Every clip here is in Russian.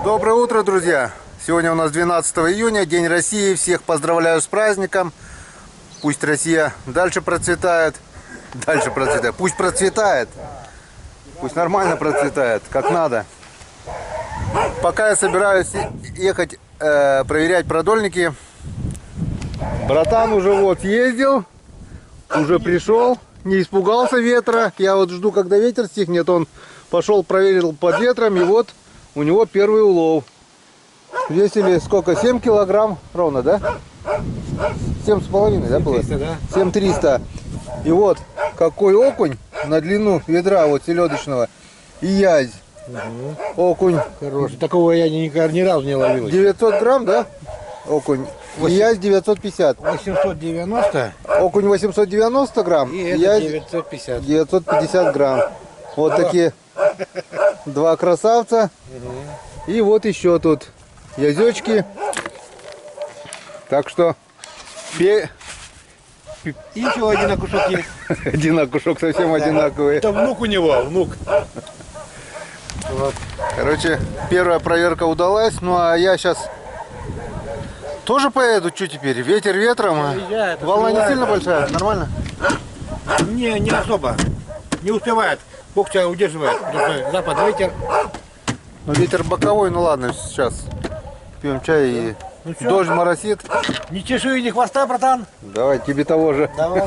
Доброе утро, друзья! Сегодня у нас 12 июня, День России. Всех поздравляю с праздником. Пусть Россия дальше процветает. Пусть процветает. Пусть нормально процветает, как надо. Пока я собираюсь ехать проверять продольники. Братан уже вот ездил, уже пришел, не испугался ветра. Я вот жду, когда ветер стихнет. Он пошел, проверил под ветром, и вот у него первый улов. Весили сколько? 7 килограмм ровно, да? 7,5, да, было? 7300. И вот какой окунь на длину ведра вот селедочного. И язь. Окунь. Хороший. Такого я ни разу не ловил. 900 грамм, да? Окунь. И язь 950. 890. Окунь 890 грамм. И это язь 950. 950 грамм. Вот такие два красавца. И вот еще тут язечки. Так что И еще один окушок есть. один окушок совсем одинаковый. Это внук у него, внук. Вот. Короче, первая проверка удалась. Ну а я сейчас тоже поеду. Что теперь? Ветер ветром. Волна не сильно большая? Нормально? Не особо. Не успевает. Бог тебя удерживает. Запад ветер. Ну, ветер боковой, ну ладно, сейчас пьем чай и дождь моросит. Ни чешуи, ни хвоста, братан. Давай, тебе того же. Давай.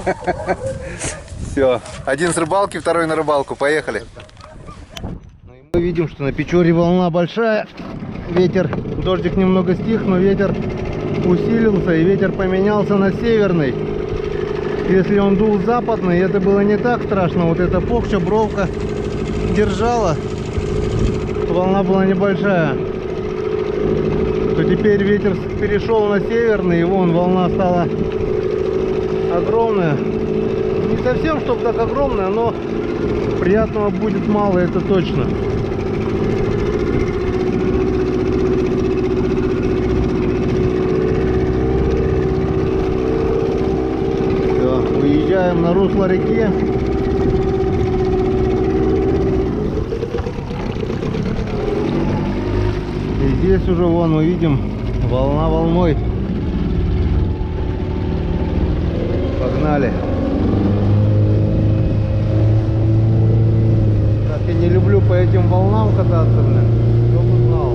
Все, один с рыбалки, второй на рыбалку. Поехали. Мы видим, что на Печоре волна большая. Ветер, дождик немного стих, но ветер усилился, и ветер поменялся на северный. Если он дул западный, это было не так страшно. Вот эта покча, бровка держала. Волна была небольшая. То теперь ветер перешел на северный, и вон волна стала огромная. Не совсем, чтобы так огромная, но приятного будет мало, это точно. Все, выезжаем на русло реки. Здесь уже вон мы видим волна волной. Погнали. Так, я не люблю по этим волнам кататься, блин. Кто бы знал.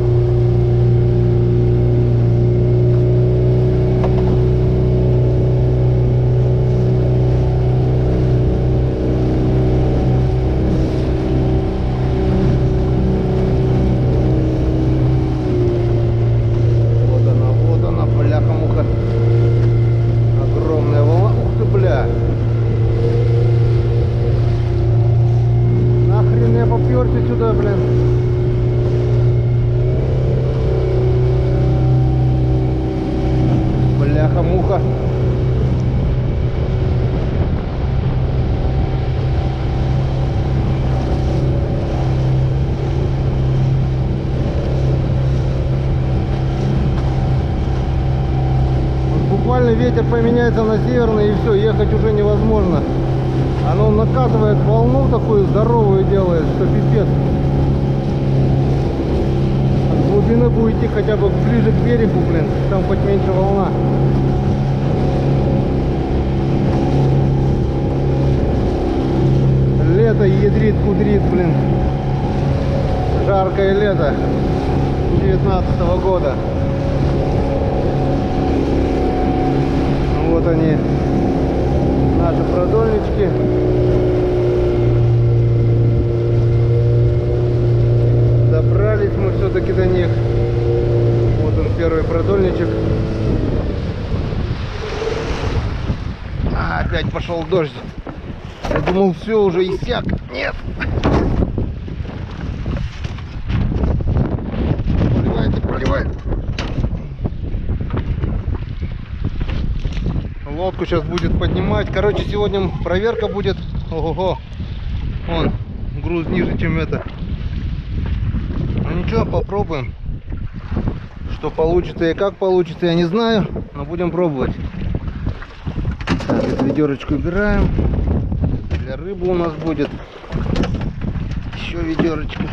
Сюда, блин. Бляха-муха. Буквально ветер поменяется на северный, и все, ехать уже невозможно. Оно накатывает волну такую здоровую, делает, что пипец. От глубины будет идти хотя бы ближе к берегу, блин, там хоть меньше волна. Лето ядрит, кудрит, блин. Жаркое лето 19-го года. Вот они, наши продольнички. Добрались мы все-таки до них. Вот он, первый продольничек. Опять пошел дождь. Я думал, все уже иссяк. Нет. Проливает и проливает. Лодку сейчас будет поднимать. Короче, сегодня проверка будет. Ого-го. Вон, груз ниже, чем это. Ну ничего, попробуем. Что получится и как получится, я не знаю. Но будем пробовать. Так, эту ведерочку убираем. Для рыбы у нас будет. Еще ведерочка.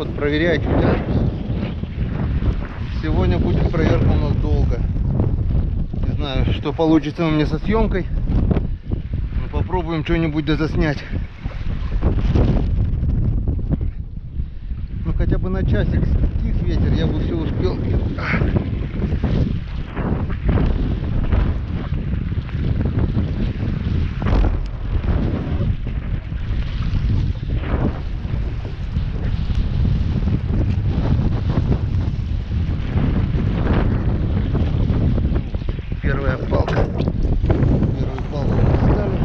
вот проверять. Сегодня будет проверка у нас долго. Не знаю, что получится у меня со съемкой. Но попробуем что-нибудь заснять. Ну хотя бы на часик стих ветер, я бы все успел. Первая палка. Первую палку поставили.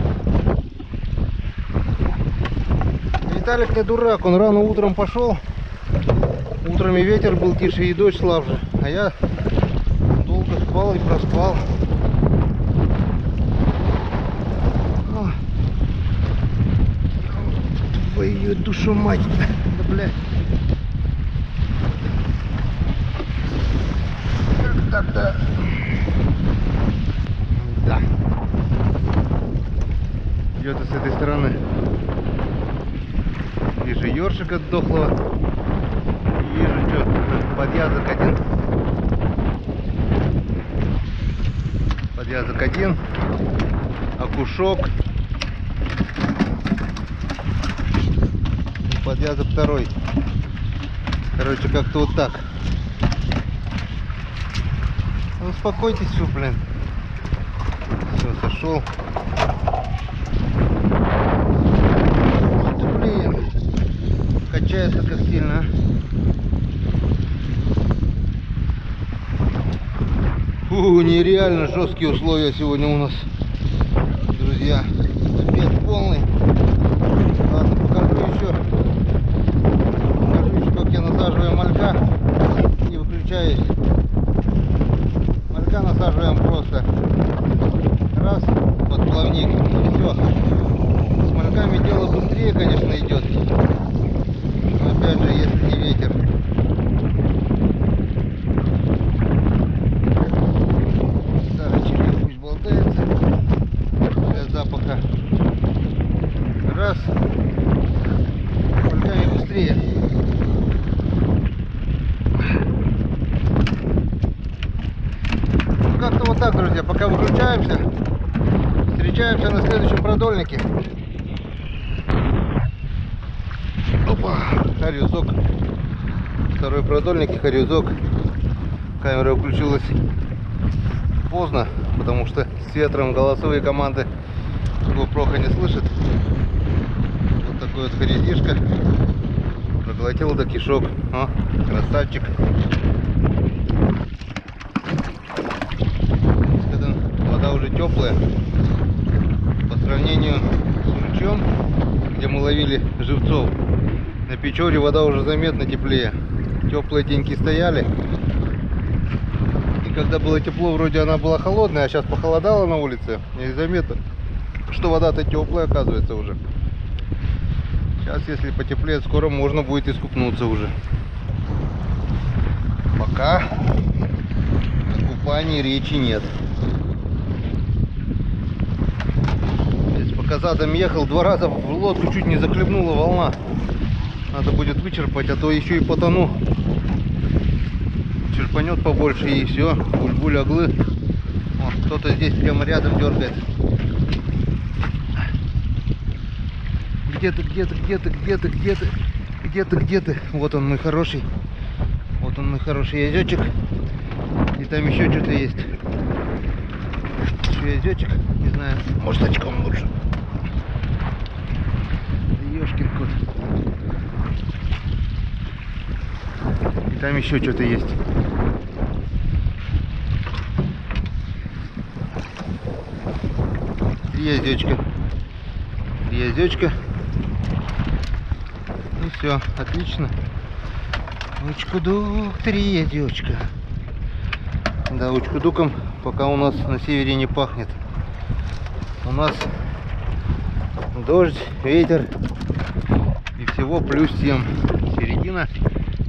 Виталик не дурак, он рано утром пошел. Утром и ветер был тише, и дождь слабже. А я долго спал и проспал. О, твою душу мать. Да блядь. Как-то. Да. Где-то с этой стороны. Вижу ёршика дохлого. Вижу, что подъязок один. Подъязок один. Окушок. И подъязок второй. Короче, как-то вот так. Ну, успокойтесь, что, блин. Все, сошел. Вот, блин. Качается как сильно. Нереально жесткие условия сегодня у нас, друзья. Опять полный. Ладно, покажу еще, как я насаживаю малька. Не выключаюсь. Малька насаживаем просто. Раз, под плавник, и все. С мальками дело быстрее, конечно, идет. Но опять же, если не ветер. Запаха. Раз. Мальками быстрее. Ну, как-то вот так, друзья. Пока выключаемся, встречаемся на следующем продольнике. Опа, хорюзок. Второй продольник и хорюзок. Камера включилась поздно, потому что с ветром голосовые команды GoPro не слышит. Вот такой вот хорезишка. Проглотил до кишок. О, красавчик. Когда вода уже теплая, по сравнению с Ульчом, где мы ловили живцов, на Печоре вода уже заметно теплее. Теплые деньки стояли. И когда было тепло, вроде она была холодная, а сейчас похолодало на улице. И заметно, что вода-то теплая, оказывается, уже. Сейчас, если потеплеет, скоро можно будет искупнуться уже. Пока о купании речи нет. Здесь пока задом ехал, 2 раза в лодку чуть не захлебнула волна. Надо будет вычерпать, а то еще и потону. Черпанет побольше и все. Буль-буль оглы. Кто-то здесь прямо рядом дергает. Где ты? Вот он, мой хороший. Вот он, мой хороший язычек. И там еще что-то есть. Еще язычек. Не знаю, может очком лучше. Ёшкин кот. И там еще что-то есть. Три язычка. Ну все, отлично. Учкудук, 3 язычка. Да, учкудуком пока у нас на севере не пахнет. У нас дождь, ветер и всего +7. Середина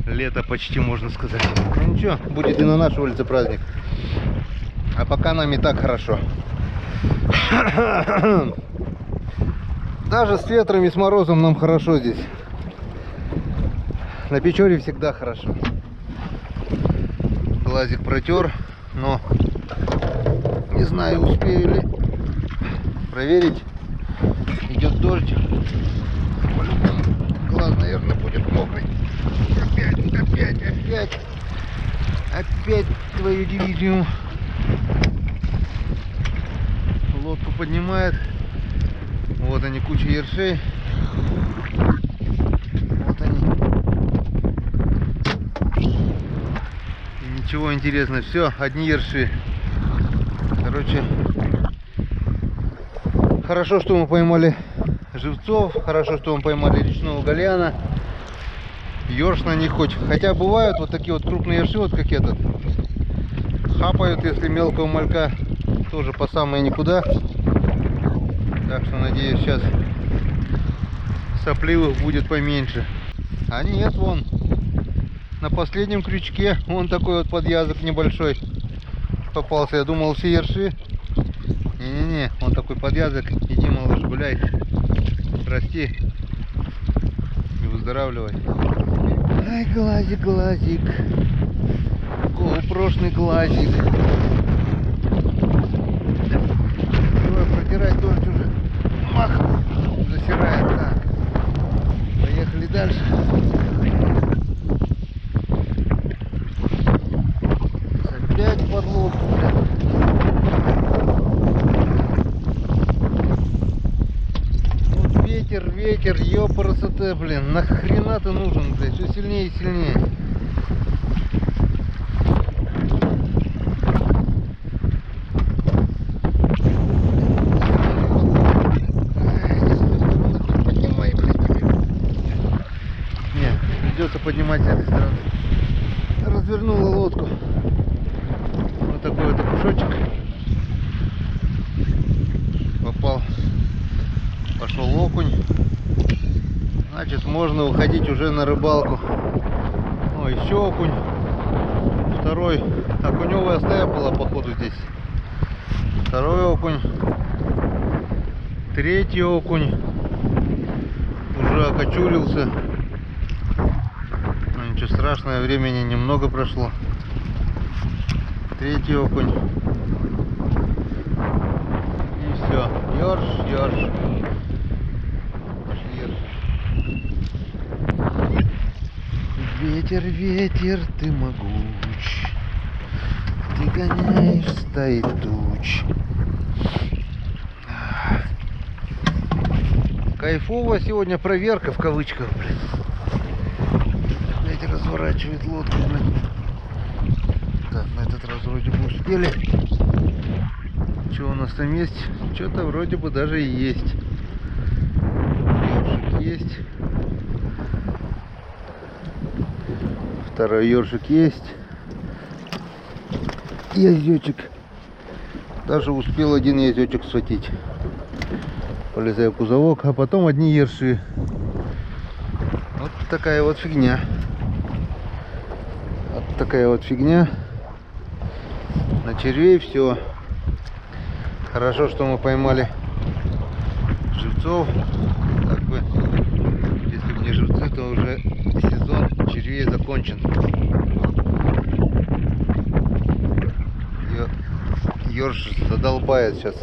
лета почти, можно сказать. Ну ничего, будет и на нашей улице праздник. А пока нам и так хорошо. Даже с ветром и с морозом нам хорошо здесь. На Печоре всегда хорошо. Глазик протер, но не знаю, успею ли проверить. Идет дождь. Глаз, наверное, будет мокрый. Опять твою дивизию. Лодку поднимает. Вот они, куча ершей. Вот они. И ничего интересного. Все, одни ерши. Короче, хорошо, что мы поймали живцов. Хорошо, что мы поймали речного гальяна. Ёрш на них хоть. Хотя бывают вот такие вот крупные ерши, вот как этот. Хапают, если мелкого малька, тоже по самое никуда. Так что надеюсь, сейчас сопливых будет поменьше. А нет, вон на последнем крючке вон такой вот подъязок небольшой попался. Я думал, все ерши. Не-не-не, он такой подъязок. Иди, малыш, гуляй, расти и выздоравливай. Ай, глазик, глазик. Прошлый глазик. Давай протирать, дождь уже. Мах, засирает. Так. Поехали дальше. Опять подлодку, блядь. Вот ветер, ёпарасоте, блин. Нахрена ты нужен, блядь? Все сильнее и сильнее. Придется поднимать с этой стороны. Развернула лодку. Вот такой вот окушочек. Попал. Пошел окунь. Значит, можно уходить уже на рыбалку. О, еще окунь. Второй. Окуневая стая была, походу, здесь. Второй окунь. Третий окунь. Уже окочурился. Ничего страшного, времени немного прошло. Третий окунь. И все. Ёрш. Пошли ерш. Ветер, ты могуч. Ты гоняешь стаи туч. Кайфово сегодня проверка в кавычках, блин. Разворачивает лодку, блин. Так, на этот раз вроде бы успели. Что у нас там есть? Что-то вроде бы даже и есть. Ёршик есть. Второй ёршик есть. Язёчек. Даже успел один язёчек схватить. Полезаю в кузовок, а потом одни ерши. Вот такая вот фигня. Такая вот фигня. На червей все. Хорошо, что мы поймали живцов. Так бы, если бы не живцы, то уже сезон червей закончен. Ёрш задолбает сейчас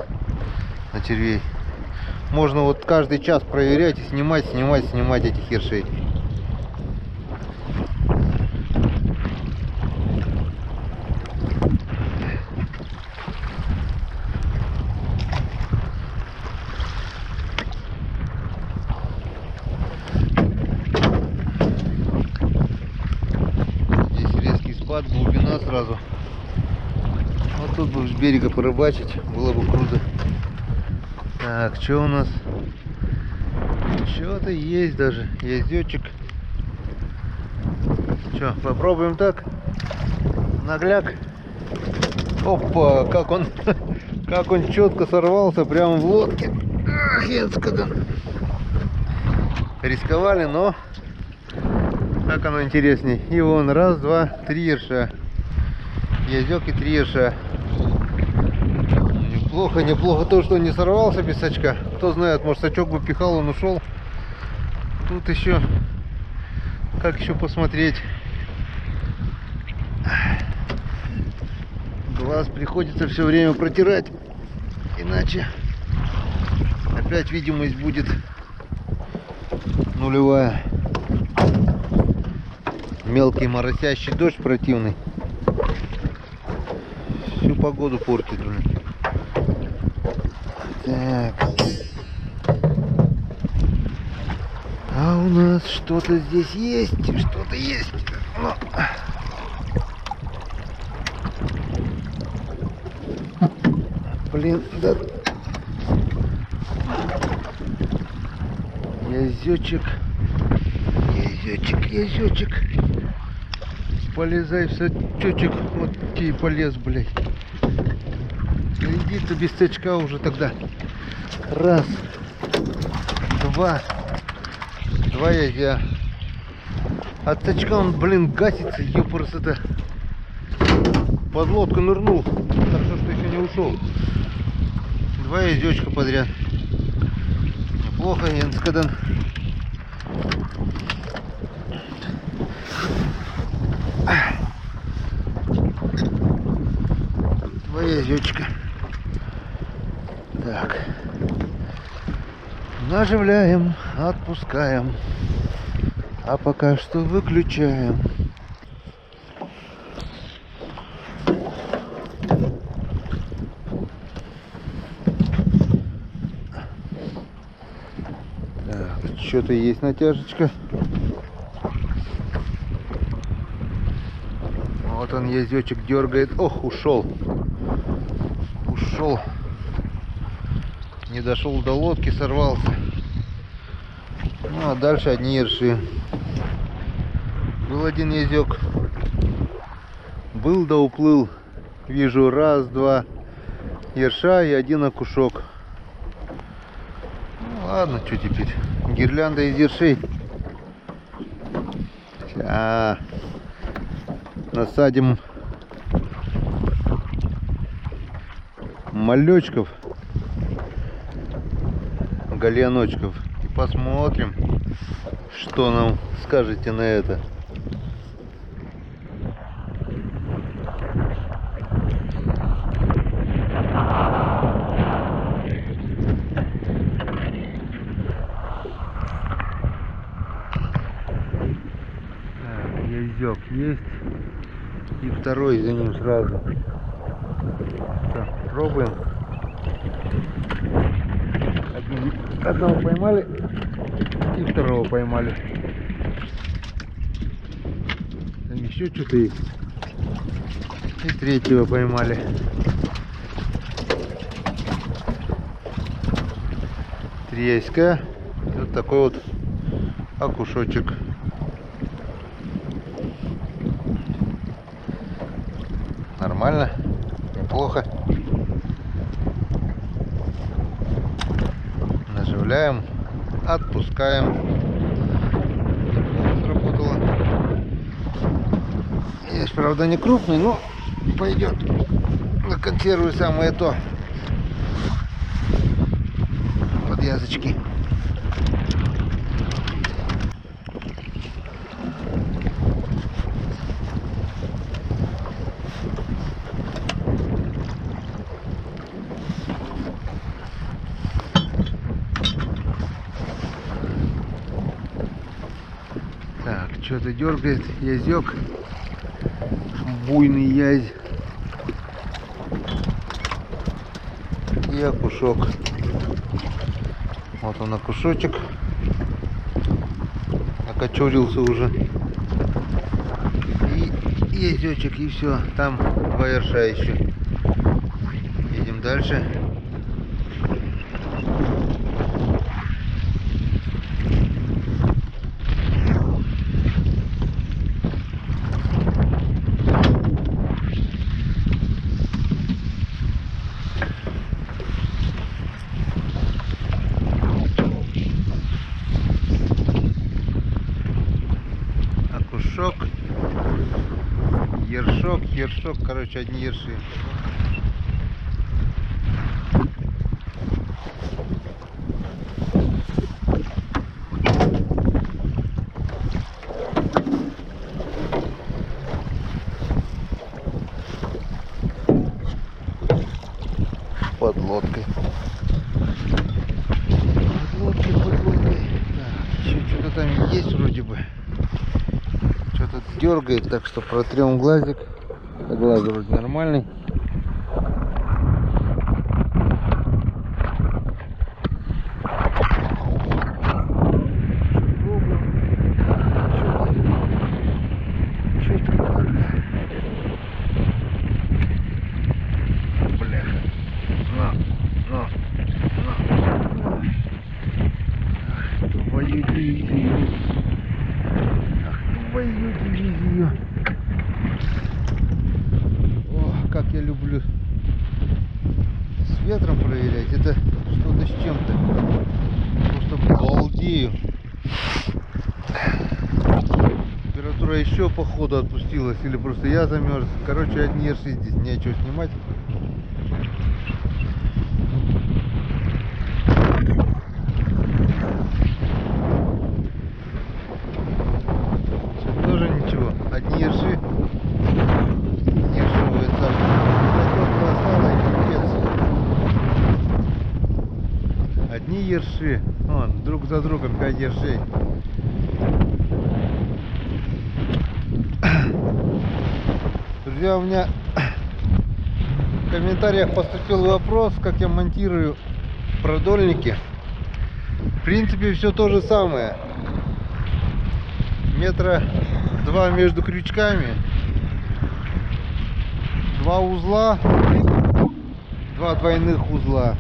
на червей. Можно вот каждый час проверять и снимать этих ершей. Глубина сразу. Вот тут бы с берега порыбачить, было бы круто. Так, что у нас? Что-то есть даже. Ездёчек. Что, попробуем так? Нагляк. Опа, как он четко сорвался прямо в лодке. Ах, рисковали, но как оно интересней. И вон, раз, два, три ерша. Язёк и три ерша. Неплохо то, что он не сорвался без сачка. Кто знает, может, сачок бы пихал, он ушел. Тут еще как еще посмотреть? Глаз приходится все время протирать, иначе опять видимость будет нулевая. Мелкий моросящий дождь противный всю погоду портит, блин. Так. А у нас что-то здесь есть, что-то есть. Но... Блин, да. Язёчек. Язёчек. Полезай в сачочек. Вот тебе и полез, блядь. Иди ты без сачка уже тогда. Раз. Два. Два язя. От сачка он, блин, гасится. Ёпрст это. Под лодку нырнул. Хорошо, что еще не ушел. Два язёчка подряд. Неплохо, Янскадан. Два язёчка. Так. Наживляем, отпускаем. А пока что выключаем. Что-то есть натяжечка. Вот он, язёчек дергает. Ох, ушел. Ушел. Не дошел до лодки, сорвался. Ну а дальше одни ерши. Был один язёк. Был да уплыл. Вижу раз, два ерша и один окушок. Ну, ладно, что теперь? Гирлянда из ершей. Сейчас насадим малечков, голеночков, и посмотрим, что нам скажете на это. Язёк есть, и второй за ним сразу. Так, пробуем. Одного поймали и второго поймали. Там еще что-то есть. И третьего поймали. Треська. И вот такой вот окушочек. Нормально, неплохо. Наживляем, отпускаем. Неплохо сработало. Есть, правда, не крупный, но пойдет. Законсервую самое то. Подвязочки. Так, что-то дергает язёк, буйный язь и окушок. Вот он, окушочек, окочурился уже, и язёчек, и все. Там два ерша еще. Едем дальше. Ершок, короче, одни ерши. под лодкой. Под лодкой. Так, что-то там есть вроде бы. Что-то дергает, так что протрем глазик. Глаз вроде нормальный. О, как я люблю с ветром проверять. Это что-то с чем-то. Просто балдею. Температура еще походу отпустилась. Или просто я замерз. Короче, одни ерши здесь. Нечего снимать. Тоже ничего. Одни ерши. Ершовые царства. Одни ерши. Вон, друг за другом 5 ершей. Друзья, у меня в комментариях поступил вопрос, как я монтирую продольники. В принципе, все то же самое. Метра 2 между крючками, 2 узла, 2 двойных узла.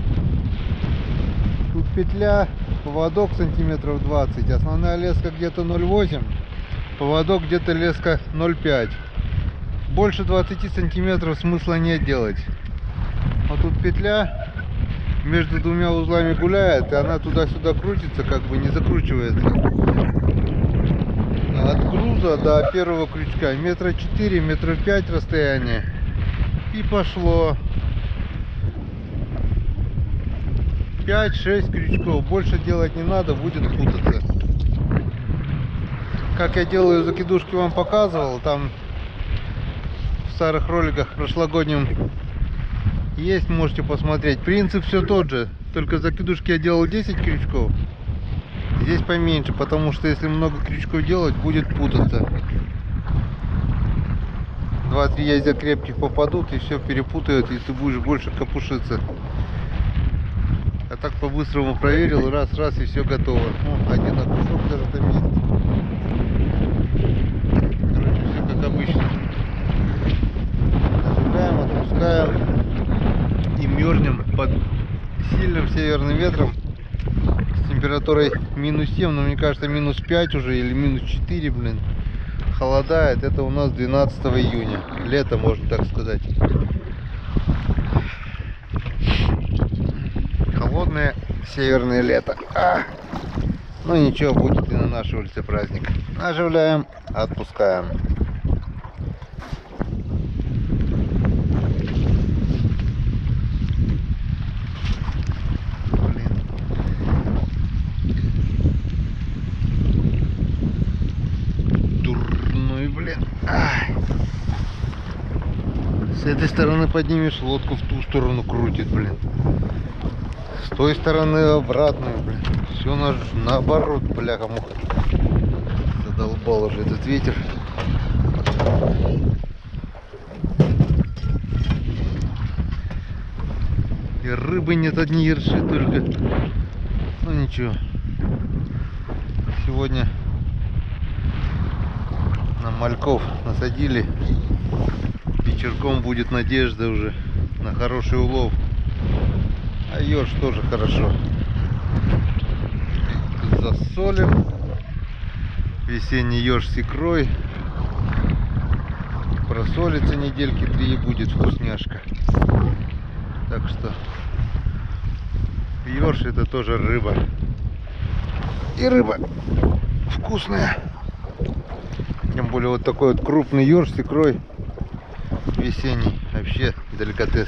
Тут петля, поводок сантиметров 20, основная леска где-то 0,8, поводок где-то леска 0,5. Больше 20 сантиметров смысла нет делать. Вот тут петля между двумя узлами гуляет, и она туда-сюда крутится, как бы не закручивается. От груза до первого крючка метра 4, метра 5 расстояние. И пошло. 5-6 крючков. Больше делать не надо, будет путаться. Как я делаю закидушки, вам показывал. Там в старых роликах прошлогоднем есть, можете посмотреть. Принцип все тот же. Только закидушки я делал 10 крючков. Здесь поменьше, потому что если много крючков делать, будет путаться. 2-3 яйца крепких попадут и все перепутают, и ты будешь больше капушиться. А так по-быстрому проверил, раз и все готово. О, один окушок даже там есть. Короче, все как обычно. Нажимаем, отпускаем и мерзнем под сильным северным ветром. Температурой минус 7, но мне кажется минус 5 уже или минус 4, блин. Холодает. Это у нас 12 июня. Лето, можно так сказать. Холодное северное лето. Ну ничего, будет и на нашей улице праздник. Оживляем, отпускаем. С этой стороны поднимешь лодку, в ту сторону крутит, блин. С той стороны обратную, блин. Все наоборот, бляха-муха. Задолбал уже этот ветер. И рыбы нет, одни ерши только. Ну ничего. Сегодня на мальков насадили. Вечерком будет надежда уже на хороший улов. А ёрш тоже хорошо. Тут засолим. Весенний ёрш с икрой. Просолится недельки 3 и будет вкусняшка. Так что ёрш это тоже рыба. И рыба вкусная. Тем более вот такой вот крупный ёрш с икрой. Весенний, вообще деликатес.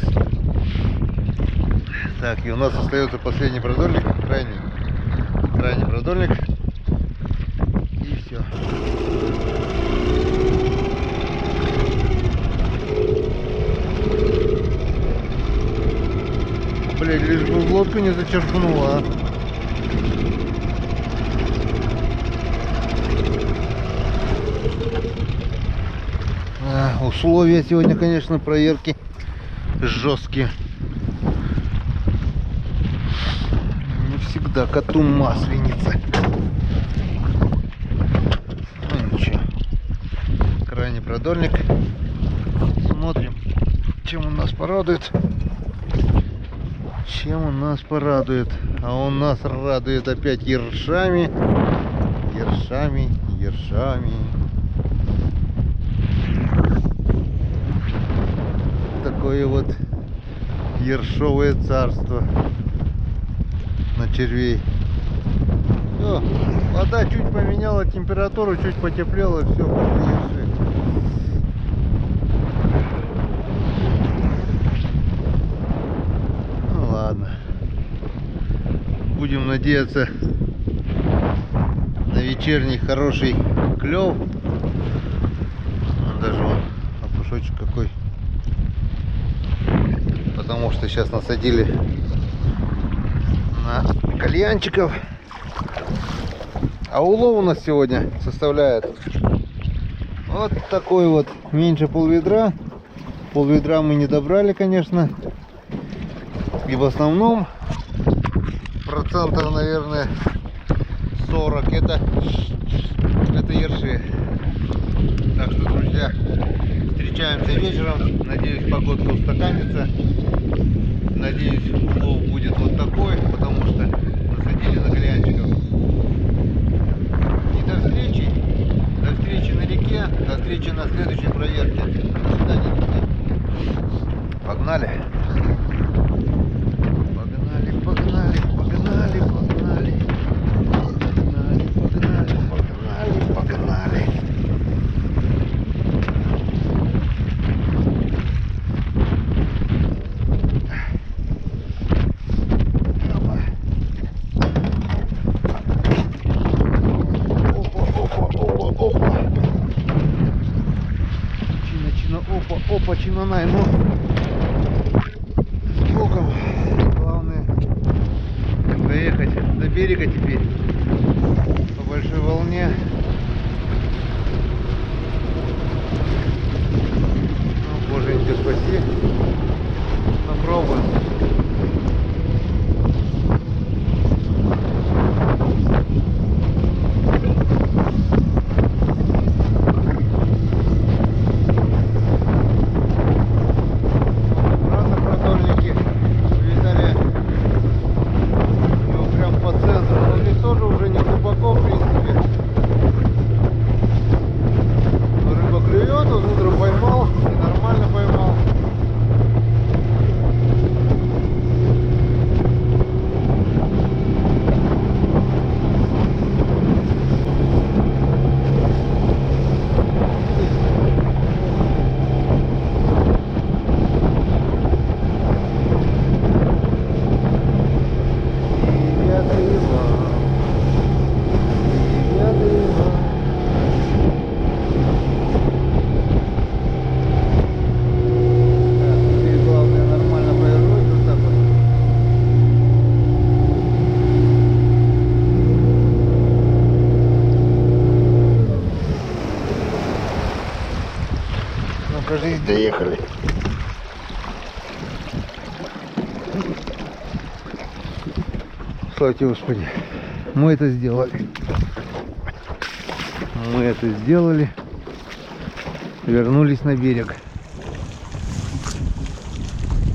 Так, и у нас остается последний продольник, крайний продольник, и все. Блядь, лишь бы в лодку не зачерпнула. Условия сегодня, конечно, проверки жесткие. Не всегда коту масленица. Ну ничего. Крайний продольник. Смотрим, чем он нас порадует. Чем он нас порадует. А он нас радует опять ершами. Ершами, ершами. Такое вот ершовое царство на червей. Все, вода чуть поменяла температуру, чуть потеплела, все, пошли ерши. Ну ладно. Будем надеяться на вечерний хороший клев. Даже вон опушочек какой. Потому что сейчас насадили на кальянчиков. А улов у нас сегодня составляет вот такой вот, меньше полведра. Полведра мы не добрали, конечно. И в основном процентов, наверное, 40 это ерши. Так что, друзья, встречаемся вечером. Надеюсь, погодка устаканится. Надеюсь, улов будет вот такой, потому что насадили на кальянчиков. И до встречи. До встречи на реке. До встречи на следующей проверке. До свидания, друзья. Погнали. Погнали, погнали, погнали, погнали. Погнали, погнали, погнали, погнали. Опа, чинанай, ну с боком. Главное доехать до берега теперь по большой волне. Ну, боженька, спаси. Попробуем. Кажись, доехали. Слава тебе, Господи. Мы это сделали. Мы это сделали. Вернулись на берег.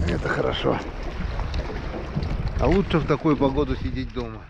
Это хорошо. А лучше в такую погоду сидеть дома.